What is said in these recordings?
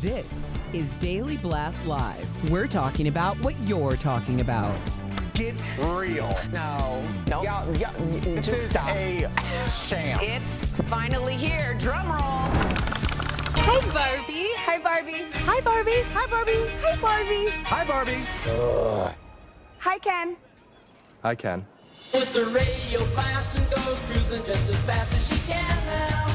This is Daily Blast Live. We're talking about what you're talking about. Get real. No. Y'all, This just is stop. a sham. It's finally here. Drum roll. Hey, Barbie. Hi, Barbie. Hi, Barbie. Hi, Barbie. Hi, Barbie. Hi, Barbie. Hi, Ken. Hi, Ken. With the radio blast and goes cruising just as fast as she can now.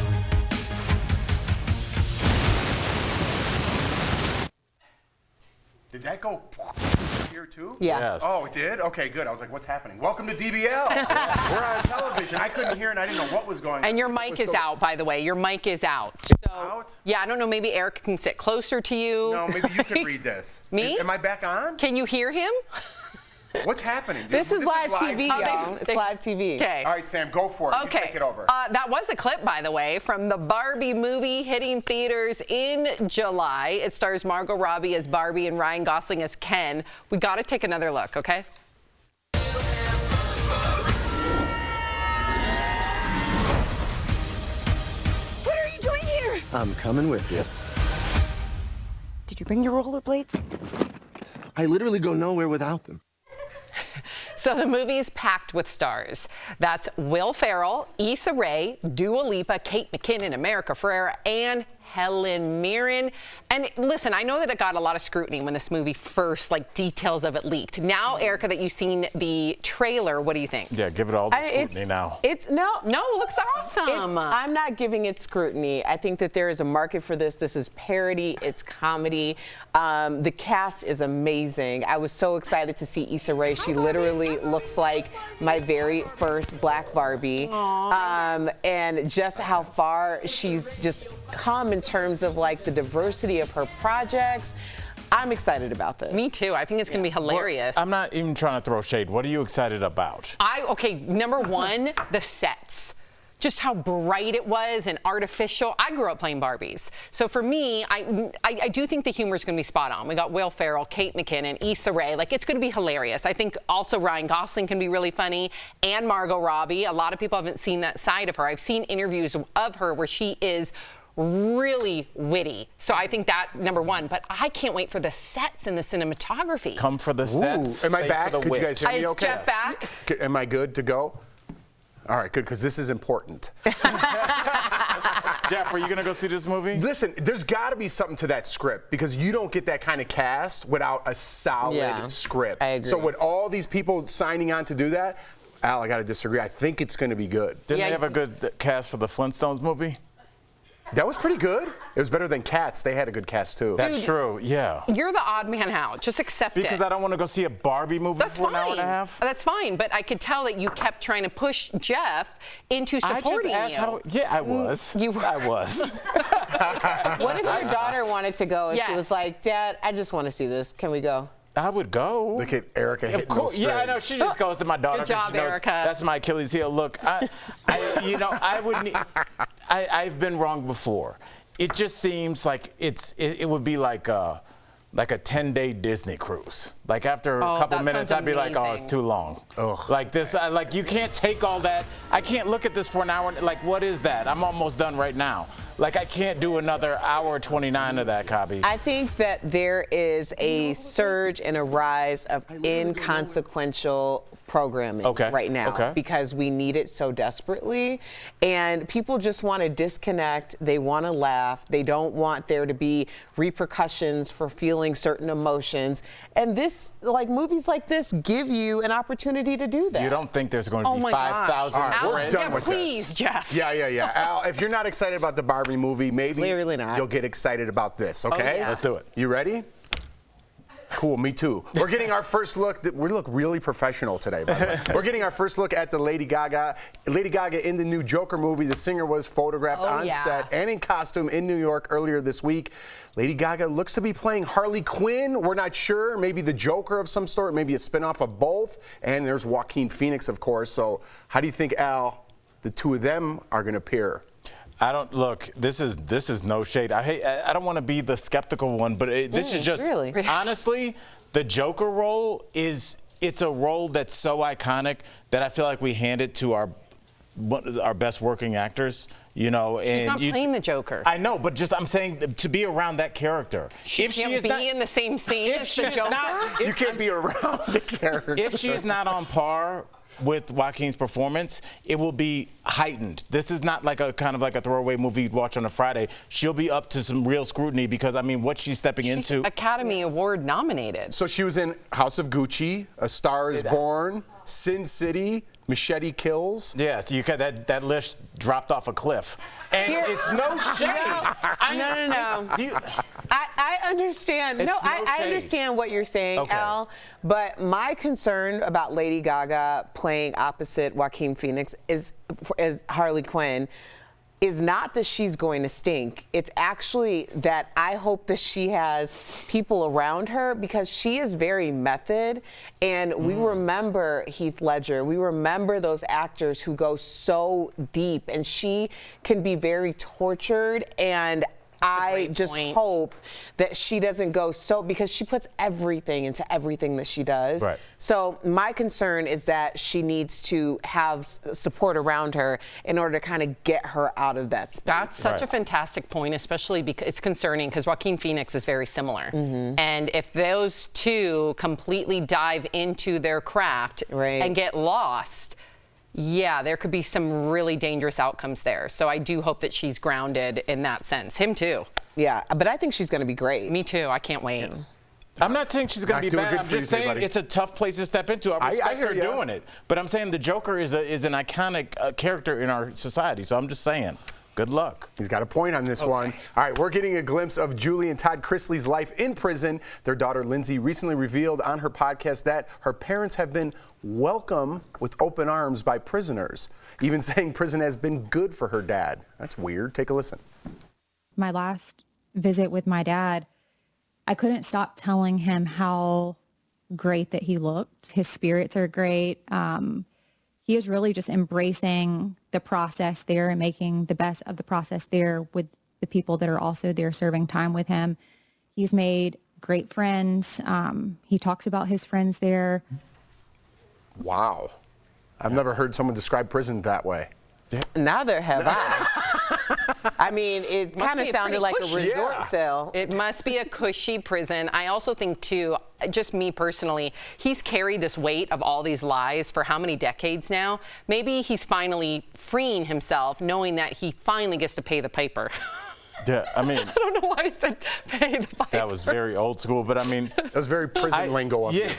Did that go here too? Yeah. Yes. Oh, it did? Okay, good. I was like, what's happening? Welcome to DBL. We're on television. I couldn't hear and I didn't know what was going on. And your mic is out, by the way. Your mic is out. So, out? yeah, I don't know. Maybe Eric can sit closer to you. No, maybe you can read this. Me? Am I back on? Can you hear him? What's happening? This is live TV, Oh, y'all. It's live TV. Okay. All right, Sam, go for it. You Okay. take it over. That was a clip, by the way, from the Barbie movie hitting theaters in July. It stars Margot Robbie as Barbie and Ryan Gosling as Ken. We got to take another look, okay? What are you doing here? I'm coming with you. Did you bring your rollerblades? I literally go nowhere without them. So the movie's packed with stars. That's Will Ferrell, Issa Rae, Dua Lipa, Kate McKinnon, America Ferrera, and Helen Mirren. And listen, I know that it got a lot of scrutiny when this movie first, details of it leaked. Now, Erica, that you've seen the trailer, what do you think? Yeah, give it all the scrutiny now. No, it looks awesome. I'm not giving it scrutiny. I think that there is a market for this. This is parody. It's comedy. The cast is amazing. I was so excited to see Issa Rae. She literally looks like my very first Black Barbie. And just how far she's just come in terms of the diversity of her projects. I'm excited about this. Me too. I think it's going to be hilarious. I'm not even trying to throw shade. What are you excited about? Okay, number one, the sets. Just how bright it was and artificial. I grew up playing Barbies. So for me, I do think the humor is going to be spot on. We got Will Ferrell, Kate McKinnon, Issa Rae. It's going to be hilarious. I think also Ryan Gosling can be really funny, and Margot Robbie. A lot of people haven't seen that side of her. I've seen interviews of her where she is really witty. So I think that, number one. But I can't wait for the sets and the cinematography. Come for the sets. Am I stay back? for the Could you guys hear me Is okay? Jeff back? Am I good to go? All right, good, because this is important. Jeff, are you going to go see this movie? Listen, there's got to be something to that script because you don't get that kind of cast without a solid script. I agree. So with all these people signing on to do that, Al, I got to disagree. I think it's going to be good. Didn't Yeah, they have a good cast for the Flintstones movie? That was pretty good. It was better than Cats. They had a good cast too. That's true, yeah. You're the odd man out. Just accept it. Because I don't want to go see a Barbie movie That's for fine. an hour and a half. That's fine, but I could tell that you kept trying to push Jeff into supporting you. I was. I was. What if your daughter wanted to go and she Yes. was like, Dad, I just want to see this. Can we go? I would go. Look at Erica hitting Of course, those yeah, I know. strings. She just goes to my daughter. Good job, 'cause she knows Erica. That's my Achilles heel. Look, I wouldn't. I've been wrong before. It just seems like it would be like a 10-day Disney cruise. After a couple that minutes, sounds I'd be like, oh, it's amazing. too long. Ugh. Like this, you can't take all that. I can't look at this for an hour. What is that? I'm almost done right now. I can't do another hour 29 of that, Cobby. I think that there is a surge and a rise of inconsequential programming right now because we need it so desperately. And people just want to disconnect. They want to laugh. They don't want there to be repercussions for feeling certain emotions. And movies like this give you an opportunity to do that. You don't think there's going to Oh be my 5,000 All right, we're Al, done with please, this. Jeff. Yeah. Al, if you're not excited about the Barbie movie, maybe Clearly not. you'll get excited about this, okay? yeah. Let's do it. You ready? Cool, me too. We're getting our first look. We look really professional today, by the way. We're getting our first look at the Lady Gaga. Lady Gaga in the new Joker movie. The singer was photographed on set and in costume in New York earlier this week. Lady Gaga looks to be playing Harley Quinn. We're not sure. Maybe the Joker of some sort. Maybe a spinoff of both. And there's Joaquin Phoenix, of course. So how do you think, Al, the two of them are going to pair? I don't look. This is no shade. I don't want to be the skeptical one, but this is just really? Honestly, the Joker role it's a role that's so iconic that I feel like we hand it to our best working actors. You know, and She's not playing the Joker. I know, but just I'm saying to be around that character. She can't be in the same scene as the Joker. You can't be around the character. If she's not on par with Joaquin's performance, it will be heightened. This is not like a kind of like a throwaway movie you'd watch on a Friday. She'll be up to some real scrutiny because, I mean, what she's stepping into. Academy Award nominated. So she was in House of Gucci, A Star is Born, Sin City, Machete Kills. Yeah, so you got that list dropped off a cliff. And it's no shade. No. I understand. It's I shade. understand what you're saying, Al. But my concern about Lady Gaga playing opposite Joaquin Phoenix is Harley Quinn is not that she's going to stink. It's actually that I hope that she has people around her because she is very method. And we remember Heath Ledger. We remember those actors who go so deep. And she can be very tortured. And I just hope that she doesn't go so, because she puts everything into everything that she does. Right. So my concern is that she needs to have support around her in order to kind of get her out of that space. That's such a fantastic point, especially because it's concerning because Joaquin Phoenix is very similar. And if those two completely dive into their craft and get lost, yeah, there could be some really dangerous outcomes there. So I do hope that she's grounded in that sense. Him too. Yeah, but I think she's going to be great. Me too. I can't wait. I'm not saying she's going to be bad. I'm just saying it's a tough place to step into. I respect her doing it. But I'm saying the Joker is an iconic character in our society. So I'm just saying. Good luck. He's got a point on this one. All right, we're getting a glimpse of Julie and Todd Chrisleys' life in prison. Their daughter, Lindsay, recently revealed on her podcast that her parents have been welcomed with open arms by prisoners, even saying prison has been good for her dad. That's weird. Take a listen. My last visit with my dad, I couldn't stop telling him how great that he looked. His spirits are great. He is really just embracing the process there and making the best of the process there with the people that are also there serving time with him. He's made great friends. He talks about his friends there. Wow. I've never heard someone describe prison that way. Neither have I. I mean, it kind of sounded like a resort cell. It must be a cushy prison. I also think, too, just me personally, he's carried this weight of all these lies for how many decades now? Maybe he's finally freeing himself, knowing that he finally gets to pay the piper. Yeah, I mean, I don't know why I said pay the piper. that was very old school, but I mean, that was very prison lingo. Yeah,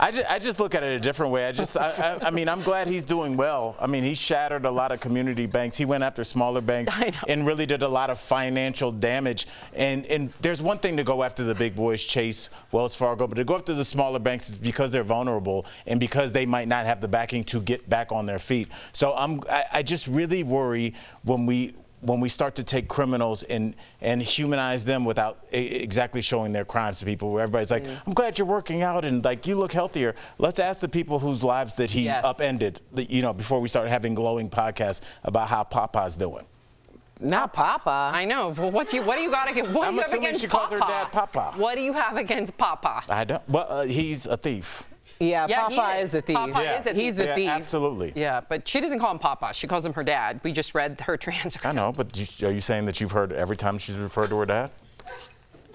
I just look at it a different way. I mean, I'm glad he's doing well. I mean, he shattered a lot of community banks. He went after smaller banks and really did a lot of financial damage. And there's one thing to go after the big boys, Chase, Wells Fargo, but to go after the smaller banks is because they're vulnerable and because they might not have the backing to get back on their feet. So I just really worry when we start to take criminals and humanize them without exactly showing their crimes to people, where everybody's like, I'm glad you're working out and like you look healthier. Let's ask the people whose lives that he upended, before we start having glowing podcasts about how Papa's doing. Not Papa. I know. Well, what do you got against? What do you have against she Papa? calls her dad Papa. What do you have against Papa? I don't. Well, he's a thief. Yeah, Yeah, Papa is a thief. Papa is a thief. He's a thief. Yeah, absolutely. Yeah, but she doesn't call him Papa. She calls him her dad. We just read her transcript. I know, but are you saying that you've heard every time she's referred to her dad?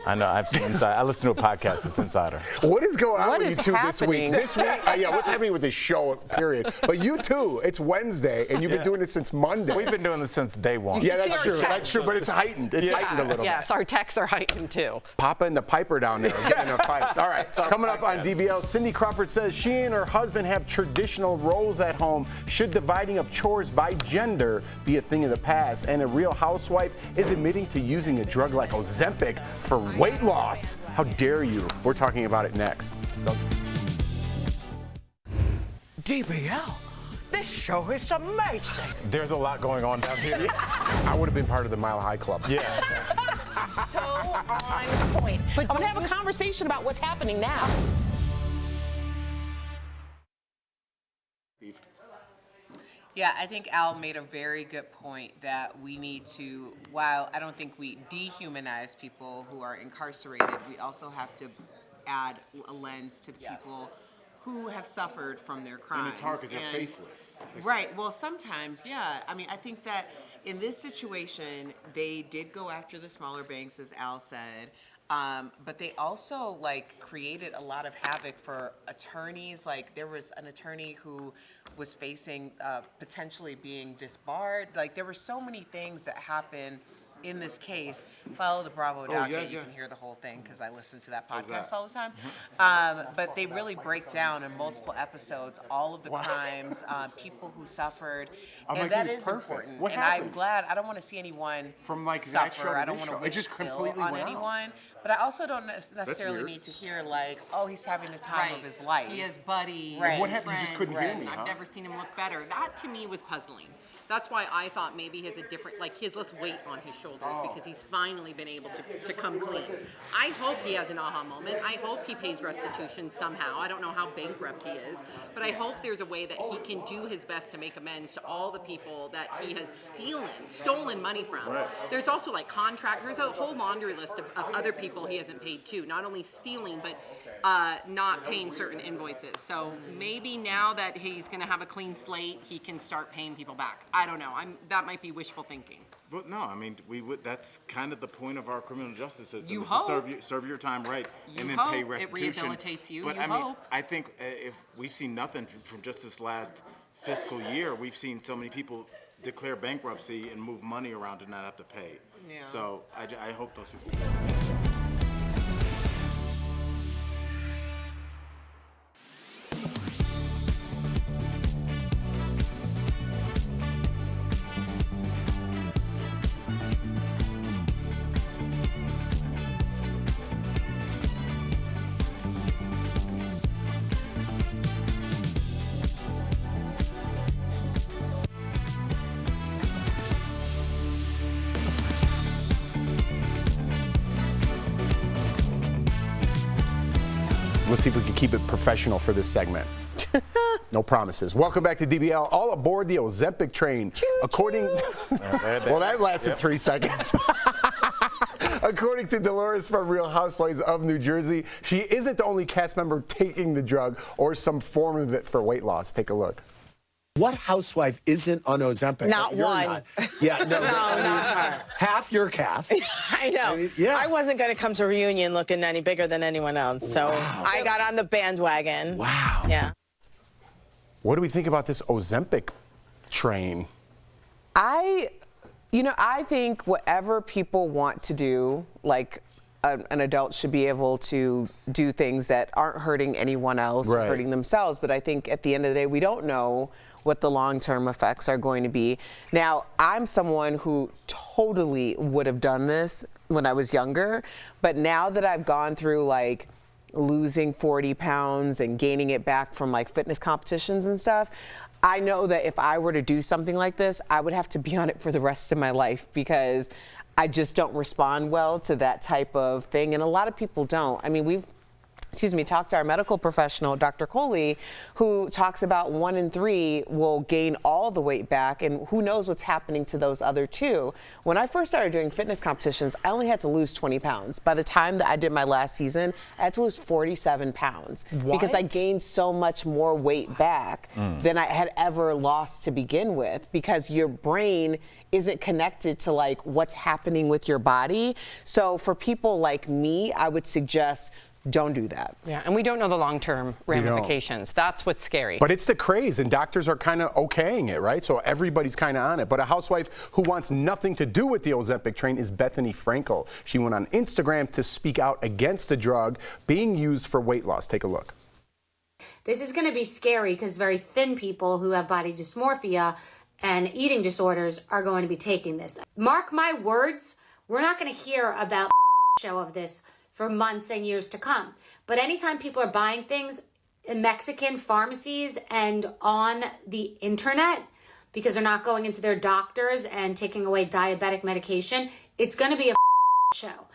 I know. I've seen Inside. I listen to a podcast that's Insider. What is going on with you two happening? this week? Yeah, what's happening with this show, period. But you two, it's Wednesday, and you've been doing it since Monday. We've been doing this since day one. Yeah, that's true. That's true, but it's heightened. It's heightened a little bit. Yes, our texts are heightened, too. Papa and the Piper down there getting in fights. All right, coming up on DBL, Cindy Crawford says she and her husband have traditional roles at home. Should dividing up chores by gender be a thing of the past? And a Real Housewife is admitting to using a drug like Ozempic for weight loss. How dare you? We're talking about it next. DBL, this show is amazing. There's a lot going on down here. I would have been part of the Mile High Club. Yeah. So on point. But I'm going to have a conversation about what's happening now. Yeah, I think Al made a very good point that we need to, while I don't think we dehumanize people who are incarcerated, we also have to add a lens to the people who have suffered from their crimes. And it's hard because they're faceless. Right. Well, sometimes, yeah. I mean, I think that in this situation, they did go after the smaller banks, as Al said. But they also created a lot of havoc for attorneys. Like there was an attorney who was facing potentially being disbarred. Like there were so many things that happened in this case. Follow the Bravo docket. You can hear the whole thing because I listen to that podcast all the time. But they really break down in multiple episodes all of the crimes, people who suffered, and that is important. What and happened? I'm glad. I don't want to see anyone From that suffer. show to I don't this want to show. It wish just ill completely on went out. anyone. But I also don't necessarily weird. need to hear oh, he's having the time of his life. He has buddies. Right. What happened? You just couldn't hear me, huh? I've never seen him look better. That to me was puzzling. That's why I thought maybe he has a different, he has less weight on his shoulders because he's finally been able to come clean. I hope he has an aha moment. I hope he pays restitution somehow. I don't know how bankrupt he is, but I hope there's a way that he can do his best to make amends to all the people that he has stolen money from. Right. There's also contractors, a whole laundry list of other people he hasn't paid too. Not only stealing, but not paying certain invoices. So maybe now that he's going to have a clean slate, he can start paying people back. I don't know. That might be wishful thinking. But no, I mean, that's kind of the point of our criminal justice system. You is hope. to serve your time right and then hope pay it restitution. rehabilitates you. But You I mean, hope. I think if we've seen nothing from just this last fiscal year, we've seen so many people declare bankruptcy and move money around to not have to pay. Yeah. So I hope those people. Let's see if we can keep it professional for this segment. No promises. Welcome back to DBL. All aboard the Ozempic train. According, well, that lasted 3 seconds. According to Dolores from Real Housewives of New Jersey, she isn't the only cast member taking the drug or some form of it for weight loss. Take a look. What housewife isn't on Ozempic? Not You're one. Not. Yeah, no, not her. Half your cast. I know. Yeah. I wasn't going to come to a reunion looking any bigger than anyone else, so I got on the bandwagon. Wow. Yeah. What do we think about this Ozempic train? I think whatever people want to do, an adult should be able to do things that aren't hurting anyone else or hurting themselves. But I think at the end of the day, we don't know what the long-term effects are going to be. Now, I'm someone who totally would have done this when I was younger, but now that I've gone through losing 40 pounds and gaining it back from fitness competitions and stuff, I know that if I were to do something like this, I would have to be on it for the rest of my life because I just don't respond well to that type of thing. And a lot of people don't. I mean, we've talked to our medical professional, Dr. Coley, who talks about 1 in 3 will gain all the weight back, and who knows what's happening to those other 2. When I first started doing fitness competitions, I only had to lose 20 pounds. By the time that I did my last season, I had to lose 47 pounds because I gained so much more weight back than I had ever lost to begin with, because your brain isn't connected to what's happening with your body. So for people like me, I would suggest don't do that. Yeah, and we don't know the long-term ramifications. That's what's scary. But it's the craze, and doctors are kind of okaying it, right? So everybody's kind of on it. But a housewife who wants nothing to do with the Ozempic train is Bethany Frankel. She went on Instagram to speak out against the drug being used for weight loss. Take a look. This is going to be scary because very thin people who have body dysmorphia and eating disorders are going to be taking this. Mark my words, we're not going to hear about show of this for months and years to come. But anytime people are buying things in Mexican pharmacies and on the internet, because they're not going into their doctors and taking away diabetic medication, it's going to be a show.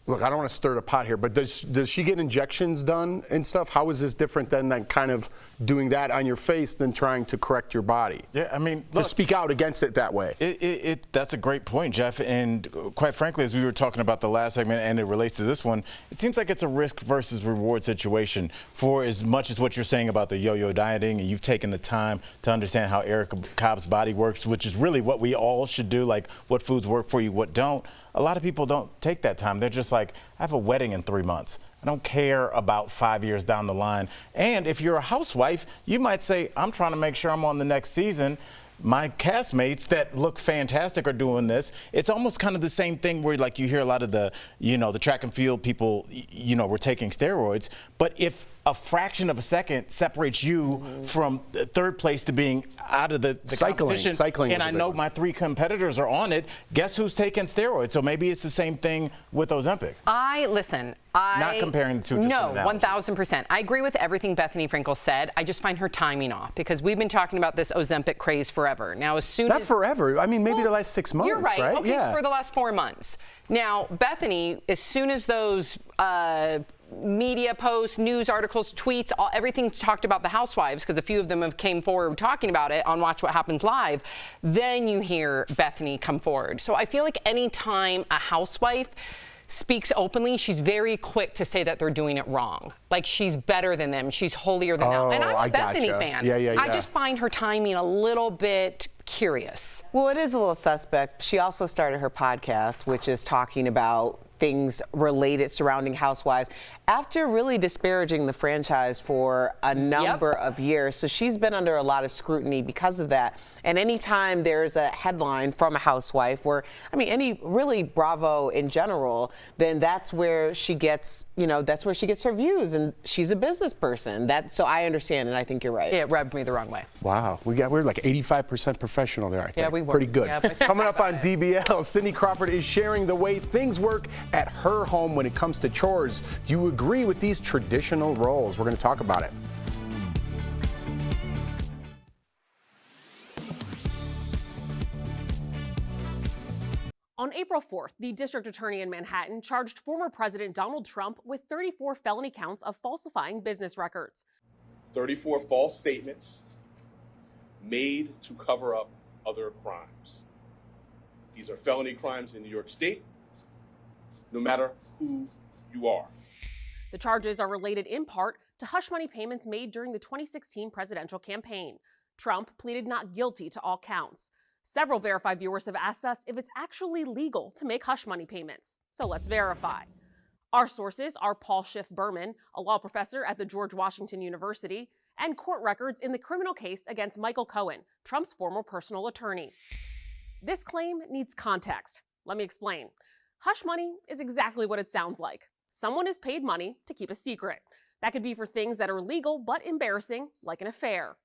Look, I don't want to stir the pot here, but does she get injections done and stuff? How is this different than kind of doing that on your face than trying to correct your body? Yeah, I mean, look, to speak out against it that way. That's a great point, Jeff. And quite frankly, as we were talking about the last segment and it relates to this one, it seems like it's a risk versus reward situation for as much as what you're saying about the yo-yo dieting, and you've taken the time to understand how Erica Cobb's body works, which is really what we all should do, like what foods work for you, what don't. A lot of people don't take that time. They're just like, I have a wedding in 3 months. I don't care about 5 years down the line. And if you're a housewife, you might say, I'm trying to make sure I'm on the next season. My castmates that look fantastic are doing this. It's almost kind of the same thing where, like, you hear a lot of the, the track and field people, were taking steroids. But if a fraction of a second separates you from third place to being out of the competition, cycling, and I know my 3 competitors are on it, guess who's taking steroids? So maybe it's the same thing with Ozempic. Not comparing the two. No, 1,000%. I agree with everything Bethany Frankel said. I just find her timing off because we've been talking about this Ozempic craze forever. Now, as soon as forever. I mean, maybe the last 6 months. You're right. Okay, yeah. for the last 4 months. Now, Bethany, as soon as those media posts, news articles, tweets, everything talked about the housewives, because a few of them have came forward talking about it on Watch What Happens Live, then you hear Bethany come forward. So I feel like anytime a housewife speaks openly, she's very quick to say that they're doing it wrong. Like she's better than them, she's holier than thou. And I'm a Bethany fan. Yeah. I just find her timing a little bit curious. Well, it is a little suspect. She also started her podcast, which is talking about things related surrounding housewives after really disparaging the franchise for a number of years. So she's been under a lot of scrutiny because of that. And anytime there's a headline from a housewife, or any really Bravo in general, then that's where she gets, that's where she gets her views. And she's a business person. So I understand, and I think you're right. It rubbed me the wrong way. Wow, we're like 85% professional there, I think. Yeah, we were. Pretty good. Yeah, Coming up on DBL, Cindy Crawford is sharing the way things work at her home when it comes to chores. Do you agree with these traditional roles? We're going to talk about it. On April 4th, the district attorney in Manhattan charged former President Donald Trump with 34 felony counts of falsifying business records. 34 false statements made to cover up other crimes. These are felony crimes in New York State, no matter who you are. The charges are related in part to hush money payments made during the 2016 presidential campaign. Trump pleaded not guilty to all counts. Several Verify viewers have asked us if it's actually legal to make hush money payments. So let's verify. Our sources are Paul Schiff Berman, a law professor at the George Washington University, and court records in the criminal case against Michael Cohen, Trump's former personal attorney. This claim needs context. Let me explain. Hush money is exactly what it sounds like. Someone is paid money to keep a secret. That could be for things that are legal but embarrassing, like an affair.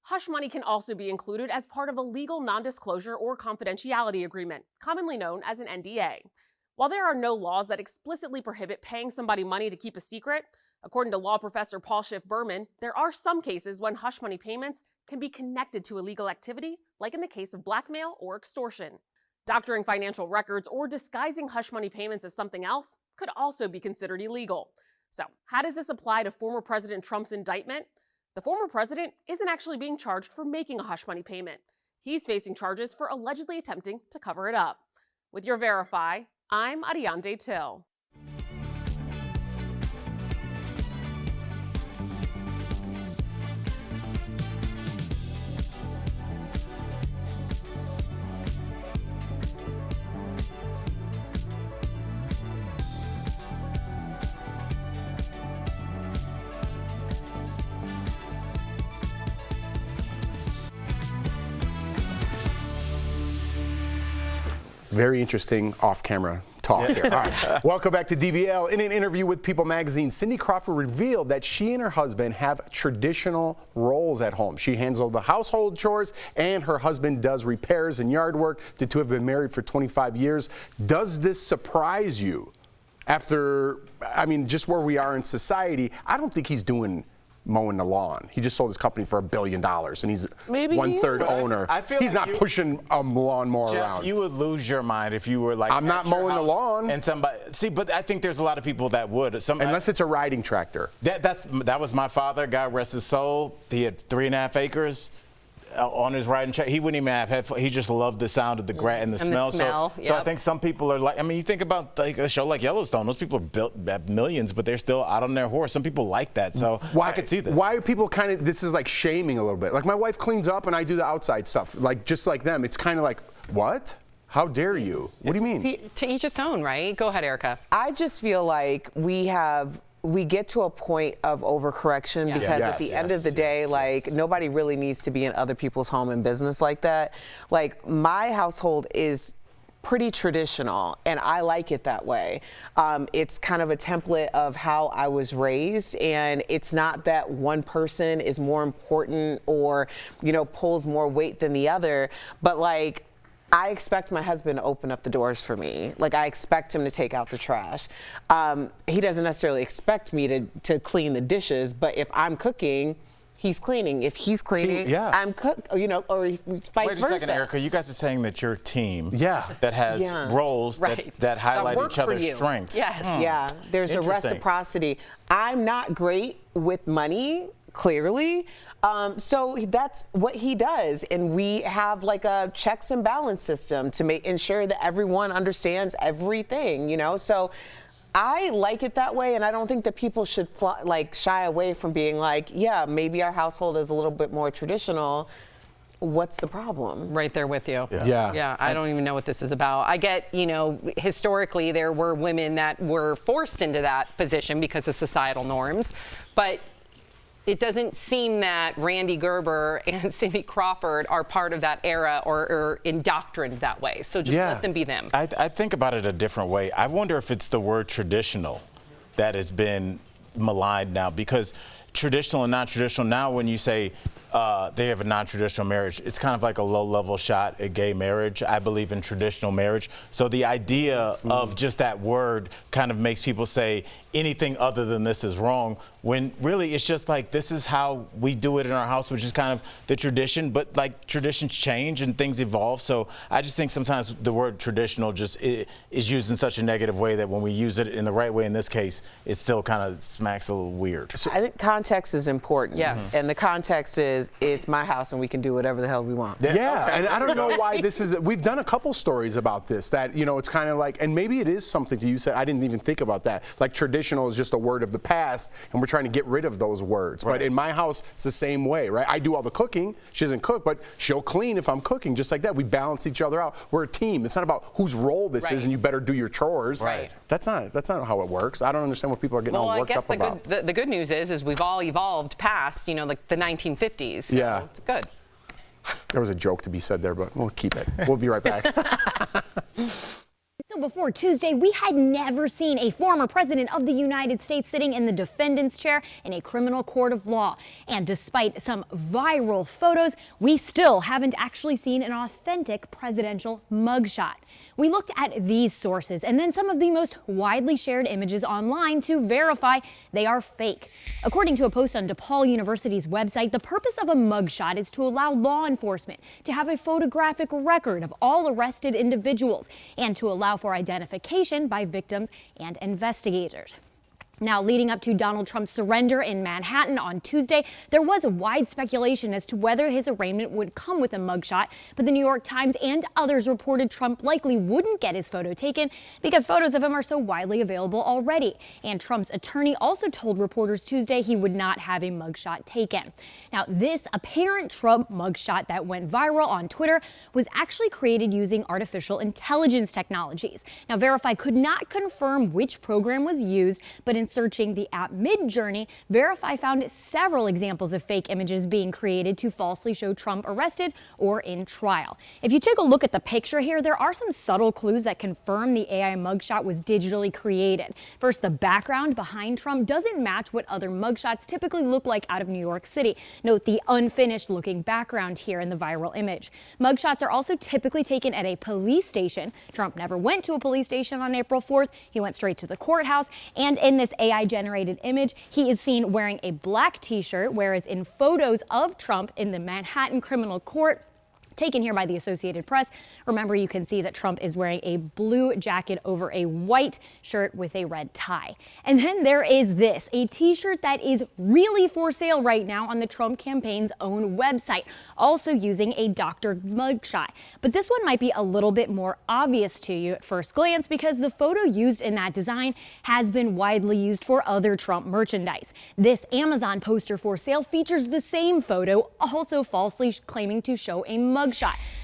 Hush money can also be included as part of a legal non-disclosure or confidentiality agreement, commonly known as an NDA. While there are no laws that explicitly prohibit paying somebody money to keep a secret, according to law professor Paul Schiff Berman, there are some cases when hush money payments can be connected to illegal activity, like in the case of blackmail or extortion. Doctoring financial records or disguising hush money payments as something else could also be considered illegal. So, how does this apply to former President Trump's indictment? The former president isn't actually being charged for making a hush money payment. He's facing charges for allegedly attempting to cover it up. With your Verify, I'm Ariande Till. Very interesting off-camera talk here. All right. Welcome back to DBL. In an interview with People magazine, Cindy Crawford revealed that she and her husband have traditional roles at home. She handles the household chores and her husband does repairs and yard work. The two have been married for 25 years. Does this surprise you? After, just where we are in society, I don't think he's doing mowing the lawn. He just sold his company for $1 billion, and he's Maybe he 1/3 is. owner. I feel he's like not pushing a lawnmower Jeff, around. you would lose your mind if you were like, I'm not at your mowing the house lawn. And somebody, see, but I think there's a lot of people that would. Unless it's a riding tractor. That was my father, God rest his soul. He had 3.5 acres on his riding tractor. He wouldn't even have headphones. He just loved the sound of the grass and the smell. So I think some people are like, I mean, you think about like a show like Yellowstone. Those people are built at millions, but they're still out on their horse. Some people like that, so I could see that. Why are people kind of, this is like shaming a little bit. Like my wife cleans up and I do the outside stuff, like just like them. It's kind of like, what? How dare you? What do you mean? See, to each its own, right? Go ahead, Erica. I just feel like we get to a point of overcorrection because at the end of the day, nobody really needs to be in other people's home and business like that. Like my household is pretty traditional, and I like it that way. It's kind of a template of how I was raised, and it's not that one person is more important or, pulls more weight than the other, but like, I expect my husband to open up the doors for me. Like, I expect him to take out the trash. He doesn't necessarily expect me to clean the dishes, but if I'm cooking, he's cleaning. If he's cleaning, I'm cooking, or vice versa. Wait a second, Erica. You guys are saying that you're a team that has roles that highlight each other's strengths. Yes. Yeah, there's a reciprocity. I'm not great with money, clearly. So that's what he does, and we have like a checks and balance system to ensure that everyone understands everything, So I like it that way, and I don't think that people should shy away from being like, yeah, maybe our household is a little bit more traditional. What's the problem? Right there with you. Yeah. I don't even know what this is about. I get, historically there were women that were forced into that position because of societal norms, but it doesn't seem that Randy Gerber and Cindy Crawford are part of that era or indoctrined that way. So just let them be them. I think about it a different way. I wonder if it's the word traditional that has been maligned now, because traditional and non-traditional, now when you say they have a non-traditional marriage, it's kind of like a low-level shot at gay marriage. I believe in traditional marriage. So the idea of just that word kind of makes people say anything other than this is wrong, when really it's just like, this is how we do it in our house, which is kind of the tradition, but like traditions change and things evolve. So I just think sometimes the word traditional just is used in such a negative way that when we use it in the right way in this case, it still kind of smacks a little weird. So I think context is important. Yes. And the context is, it's my house and we can do whatever the hell we want. Yeah, and I don't know why this is, we've done a couple stories about this, that, it's kind of like, and maybe it is something you said, I didn't even think about that. Like traditional is just a word of the past, and we're trying to get rid of those words. Right. But in my house, it's the same way, right? I do all the cooking. She doesn't cook, but she'll clean if I'm cooking, just like that. We balance each other out. We're a team. It's not about whose role this is and you better do your chores. Right. That's not how it works. I don't understand what people are getting all worked up about. The good news is we've all evolved past, like the 1950s. So yeah. It's good. There was a joke to be said there, but we'll keep it. We'll be right back. So before Tuesday, we had never seen a former president of the United States sitting in the defendant's chair in a criminal court of law. And despite some viral photos, we still haven't actually seen an authentic presidential mugshot. We looked at these sources and then some of the most widely shared images online to verify they are fake. According to a post on DePaul University's website, the purpose of a mugshot is to allow law enforcement to have a photographic record of all arrested individuals and to allow for identification by victims and investigators. Now, leading up to Donald Trump's surrender in Manhattan on Tuesday, there was wide speculation as to whether his arraignment would come with a mugshot, but the New York Times and others reported Trump likely wouldn't get his photo taken because photos of him are so widely available already. And Trump's attorney also told reporters Tuesday he would not have a mugshot taken. Now, this apparent Trump mugshot that went viral on Twitter was actually created using artificial intelligence technologies. Now, Verify could not confirm which program was used, but in searching the app Midjourney, Verify found several examples of fake images being created to falsely show Trump arrested or in trial. If you take a look at the picture here, there are some subtle clues that confirm the AI mugshot was digitally created. First, the background behind Trump doesn't match what other mugshots typically look like out of New York City. Note the unfinished looking background here in the viral image. Mugshots are also typically taken at a police station. Trump never went to a police station on April 4th. He went straight to the courthouse. And in this AI-generated image, he is seen wearing a black t-shirt, whereas in photos of Trump in the Manhattan criminal court, taken here by the Associated Press, remember, you can see that Trump is wearing a blue jacket over a white shirt with a red tie. And then there is this, a t-shirt that is really for sale right now on the Trump campaign's own website, also using a doctor mugshot. But this one might be a little bit more obvious to you at first glance because the photo used in that design has been widely used for other Trump merchandise. This Amazon poster for sale features the same photo, also falsely claiming to show a mugshot.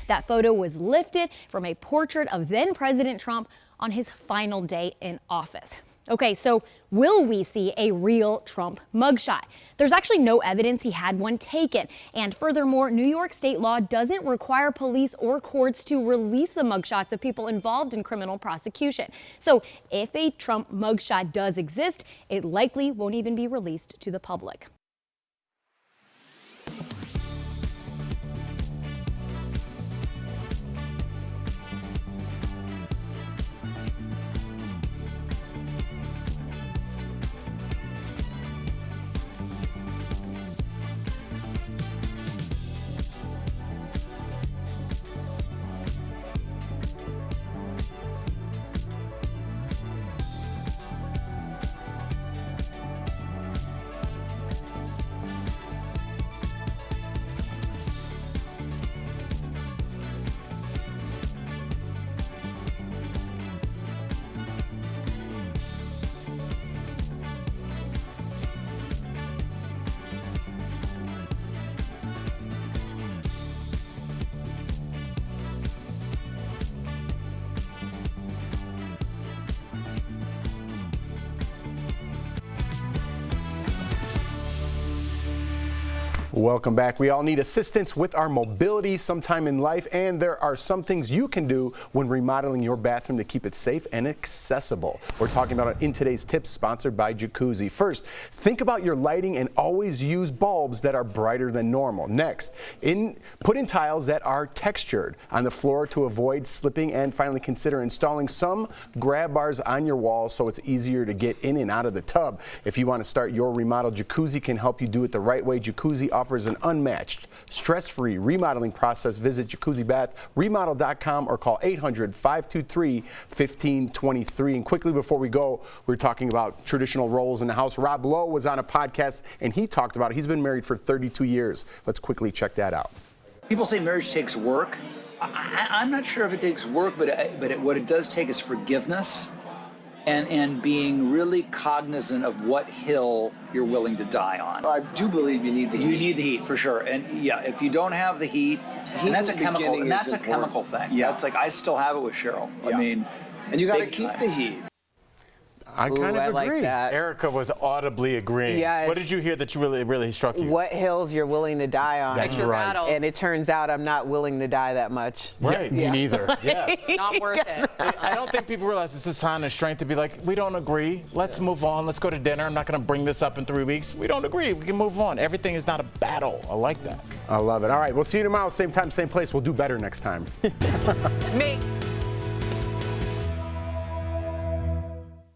That photo was lifted from a portrait of then President Trump on his final day in office. Okay, so will we see a real Trump mugshot? There's actually no evidence he had one taken. And furthermore, New York state law doesn't require police or courts to release the mugshots of people involved in criminal prosecution. So if a Trump mugshot does exist, it likely won't even be released to the public. Welcome back. We all need assistance with our mobility sometime in life, and there are some things you can do when remodeling your bathroom to keep it safe and accessible. We're talking about it in today's tips, sponsored by Jacuzzi. First, think about your lighting and always use bulbs that are brighter than normal. Next, put in tiles that are textured on the floor to avoid slipping, and finally consider installing some grab bars on your walls so it's easier to get in and out of the tub. If you want to start your remodel, Jacuzzi can help you do it the right way. Jacuzzi offers an unmatched, stress-free remodeling process. Visit jacuzzibathremodel.com or call 800-523-1523. And quickly before we go, we're talking about traditional roles in the house. Rob Lowe was on a podcast and he talked about it. He's been married for 32 years. Let's quickly check that out. People say marriage takes work. I'm not sure if it takes work, but what it does take is forgiveness and being really cognizant of what hill you're willing to die on. I do believe you need the heat. You need the heat for sure. And yeah, if you don't have the heat, and that's a chemical, and that's a chemical thing. Yeah. That's like, I still have it with Cheryl. Yeah. I mean, and you got to keep the heat. I kind of agree. Like that. Erica was audibly agreeing. Yes. What did you hear that really struck you? What hills you're willing to die on. That's right. And it turns out I'm not willing to die that much. Right. Yeah, me neither. Yes. Not worth it. I don't think people realize it's a sign of strength to be like, we don't agree. Let's move on. Let's go to dinner. I'm not going to bring this up in 3 weeks. We don't agree. We can move on. Everything is not a battle. I like that. I love it. All right. We'll see you tomorrow. Same time, same place. We'll do better next time. Me.